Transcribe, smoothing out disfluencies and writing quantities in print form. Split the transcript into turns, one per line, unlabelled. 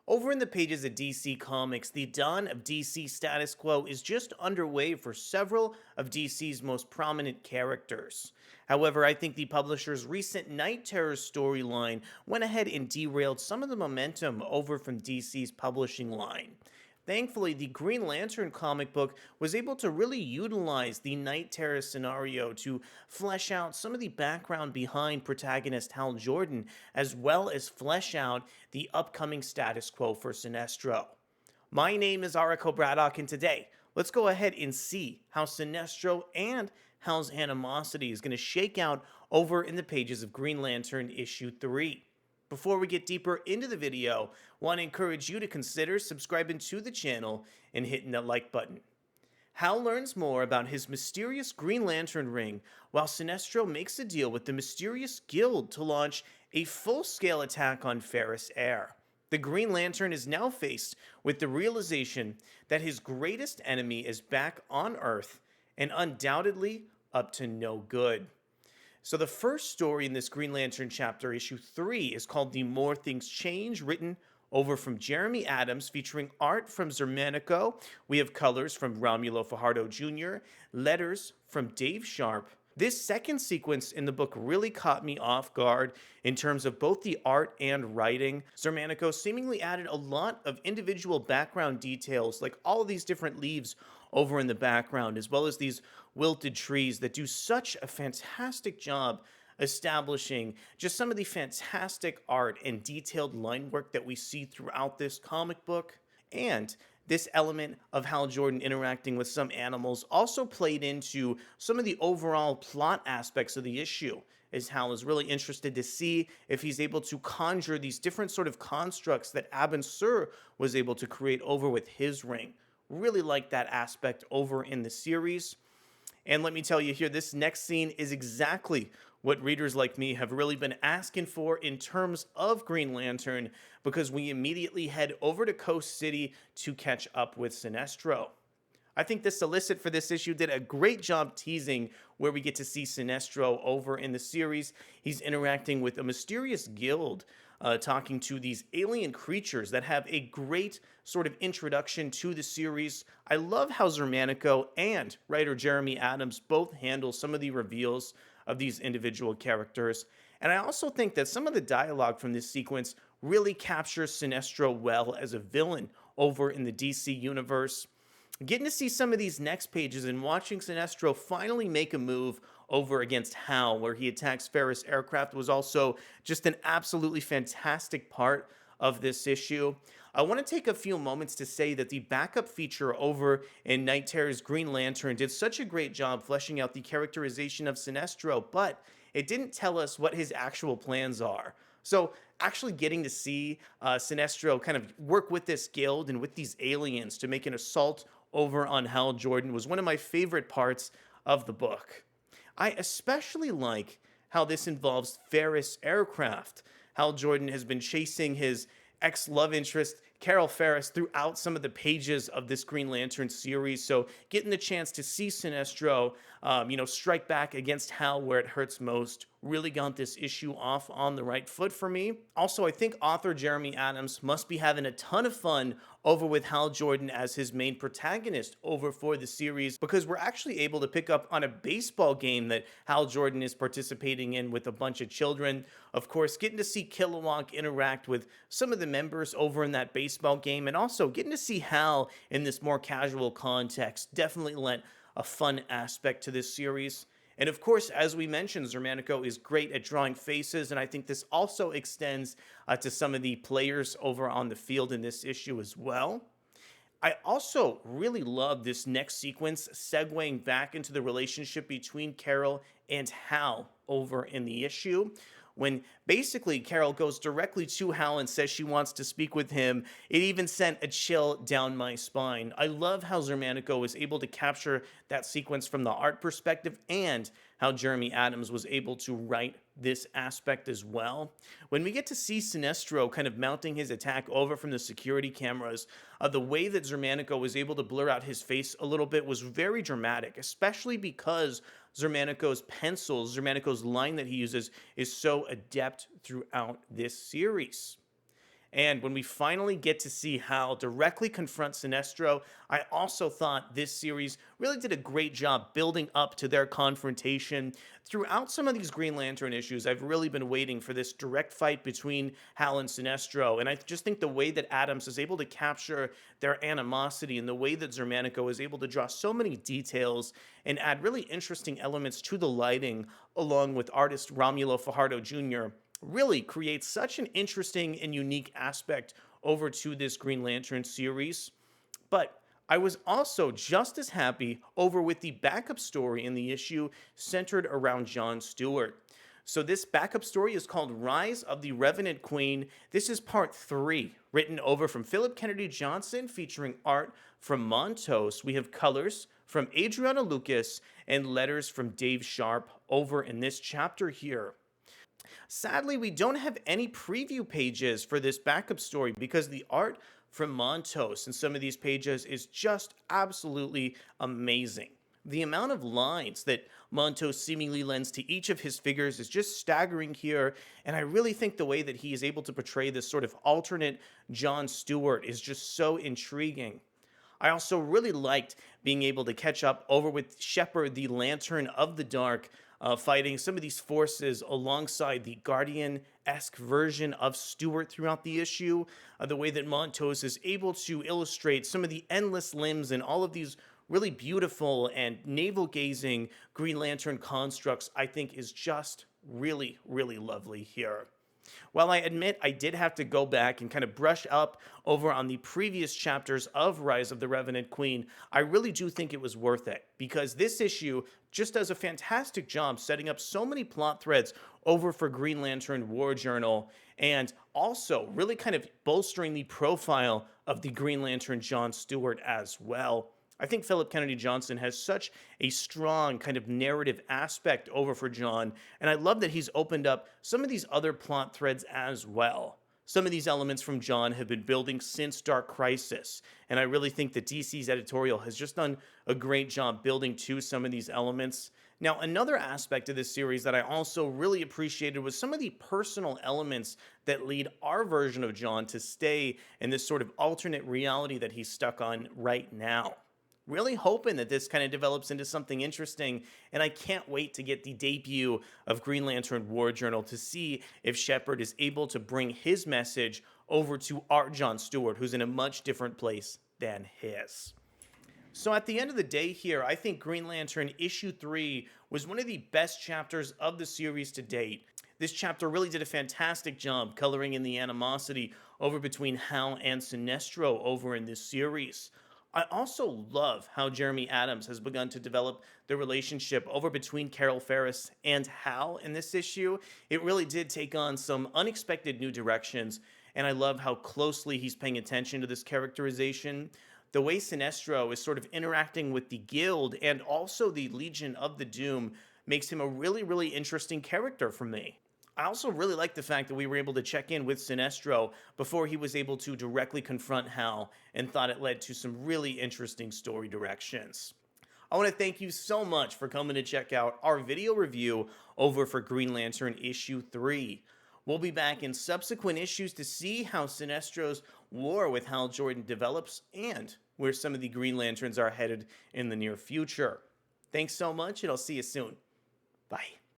Over in the pages of DC Comics, the dawn of DC status quo is just underway for several of DC's most prominent characters. However, I think the publisher's recent Night Terror storyline went ahead and derailed some of the momentum over from DC's publishing line. Thankfully, the Green Lantern comic book was able to really utilize the Night Terror scenario to flesh out some of the background behind protagonist Hal Jordan, as well as flesh out the upcoming status quo for Sinestro. My name is Arako Braddock, and today, let's go ahead and see how Sinestro and Hal's animosity is going to shake out over in the pages of Green Lantern issue 3. Before we get deeper into the video, I want to encourage you to consider subscribing to the channel and hitting that like button. Hal learns more about his mysterious Green Lantern ring, while Sinestro makes a deal with the mysterious guild to launch a full-scale attack on Ferris Air. The Green Lantern is now faced with the realization that his greatest enemy is back on Earth and undoubtedly up to no good. So the first story in this Green Lantern chapter, issue 3, is called The More Things Change, written over from Jeremy Adams, featuring art from Xermanico. We have colors from Romulo Fajardo Jr., letters from Dave Sharpe. This second sequence in the book really caught me off guard in terms of both the art and writing. Xermanico seemingly added a lot of individual background details, like all of these different leaves over in the background, as well as these wilted trees that do such a fantastic job establishing just some of the fantastic art and detailed line work that we see throughout this comic book. And this element of Hal Jordan interacting with some animals also played into some of the overall plot aspects of the issue, as Hal is really interested to see if he's able to conjure these different sort of constructs that Abin Sur was able to create over with his ring. Really like that aspect over in the series. And let me tell you here, this next scene is exactly what readers like me have really been asking for in terms of Green Lantern, because we immediately head over to Coast City to catch up with Sinestro. I think the solicit for this issue did a great job teasing where we get to see Sinestro over in the series. He's interacting with a mysterious guild, talking to these alien creatures that have a great sort of introduction to the series. I love how Xermanico and writer Jeremy Adams both handle some of the reveals of these individual characters. And I also think that some of the dialogue from this sequence really captures Sinestro well as a villain over in the DC universe. Getting to see some of these next pages and watching Sinestro finally make a move over against Hal, where he attacks Ferris aircraft, was also just an absolutely fantastic part of this issue. I want to take a few moments to say that the backup feature over in Night Terror's Green Lantern did such a great job fleshing out the characterization of Sinestro, but it didn't tell us what his actual plans are. So actually getting to see Sinestro kind of work with this guild and with these aliens to make an assault over on Hal Jordan was one of my favorite parts of the book. I especially like how this involves Ferris aircraft. Hal Jordan has been chasing his ex-love interest, Carol Ferris, throughout some of the pages of this Green Lantern series. So getting the chance to see Sinestro, strike back against Hal where it hurts most really got this issue off on the right foot for me. Also, I think author Jeremy Adams must be having a ton of fun over with Hal Jordan as his main protagonist over for the series, because we're actually able to pick up on a baseball game that Hal Jordan is participating in with a bunch of children. Of course, getting to see Kilowog interact with some of the members over in that baseball game, and also getting to see Hal in this more casual context definitely lent a fun aspect to this series. And of course, as we mentioned, Xermanico is great at drawing faces, and I think this also extends to some of the players over on the field in this issue as well. I also really love this next sequence segueing back into the relationship between Carol and Hal over in the issue, when basically Carol goes directly to Hal and says she wants to speak with him. It even sent a chill down my spine. I love how Xermanico was able to capture that sequence from the art perspective, and how Jeremy Adams was able to write this aspect as well. When we get to see Sinestro kind of mounting his attack over from the security cameras, the way that Xermanico was able to blur out his face a little bit was very dramatic, especially because Xermanico's pencils, Xermanico's line that he uses, is so adept throughout this series. And when we finally get to see Hal directly confront Sinestro, I also thought this series really did a great job building up to their confrontation. Throughout some of these Green Lantern issues, I've really been waiting for this direct fight between Hal and Sinestro, and I just think the way that Adams is able to capture their animosity and the way that Xermanico is able to draw so many details and add really interesting elements to the lighting, along with artist Romulo Fajardo Jr., really creates such an interesting and unique aspect over to this Green Lantern series. But I was also just as happy over with the backup story in the issue centered around John Stewart. So this backup story is called Rise of the Revenant Queen. This is part 3, written over from Phillip Kennedy Johnson, featuring art from Montos. We have colors from Adriano Lucas and letters from Dave Sharpe over in this chapter here. Sadly, we don't have any preview pages for this backup story because the art from Montos in some of these pages is just absolutely amazing. The amount of lines that Montos seemingly lends to each of his figures is just staggering here, and I really think the way that he is able to portray this sort of alternate John Stewart is just so intriguing. I also really liked being able to catch up over with Shepard, the Lantern of the Dark, fighting some of these forces alongside the Guardian-esque version of Stewart throughout the issue. The way that Montos is able to illustrate some of the endless limbs and all of these really beautiful and navel-gazing Green Lantern constructs, I think is just really, really lovely here. While I admit I did have to go back and kind of brush up over on the previous chapters of Rise of the Revenant Queen, I really do think it was worth it, because this issue just does a fantastic job setting up so many plot threads over for Green Lantern War Journal, and also really kind of bolstering the profile of the Green Lantern John Stewart as well. I think Phillip Kennedy Johnson has such a strong kind of narrative aspect over for John, and I love that he's opened up some of these other plot threads as well. Some of these elements from John have been building since Dark Crisis, and I really think that DC's editorial has just done a great job building to some of these elements. Now, another aspect of this series that I also really appreciated was some of the personal elements that lead our version of John to stay in this sort of alternate reality that he's stuck on right now. Really hoping that this kind of develops into something interesting, and I can't wait to get the debut of Green Lantern War Journal to see if Shepard is able to bring his message over to our John Stewart, who's in a much different place than his. So at the end of the day here, I think Green Lantern issue 3 was one of the best chapters of the series to date. This chapter really did a fantastic job coloring in the animosity over between Hal and Sinestro over in this series. I also love how Jeremy Adams has begun to develop the relationship over between Carol Ferris and Hal in this issue. It really did take on some unexpected new directions, and I love how closely he's paying attention to this characterization. The way Sinestro is sort of interacting with the Guild and also the Legion of the Doom makes him a really, really interesting character for me. I also really like the fact that we were able to check in with Sinestro before he was able to directly confront Hal, and thought it led to some really interesting story directions. I want to thank you so much for coming to check out our video review over for Green Lantern issue 3. We'll be back in subsequent issues to see how Sinestro's war with Hal Jordan develops and where some of the Green Lanterns are headed in the near future. Thanks so much, and I'll see you soon. Bye.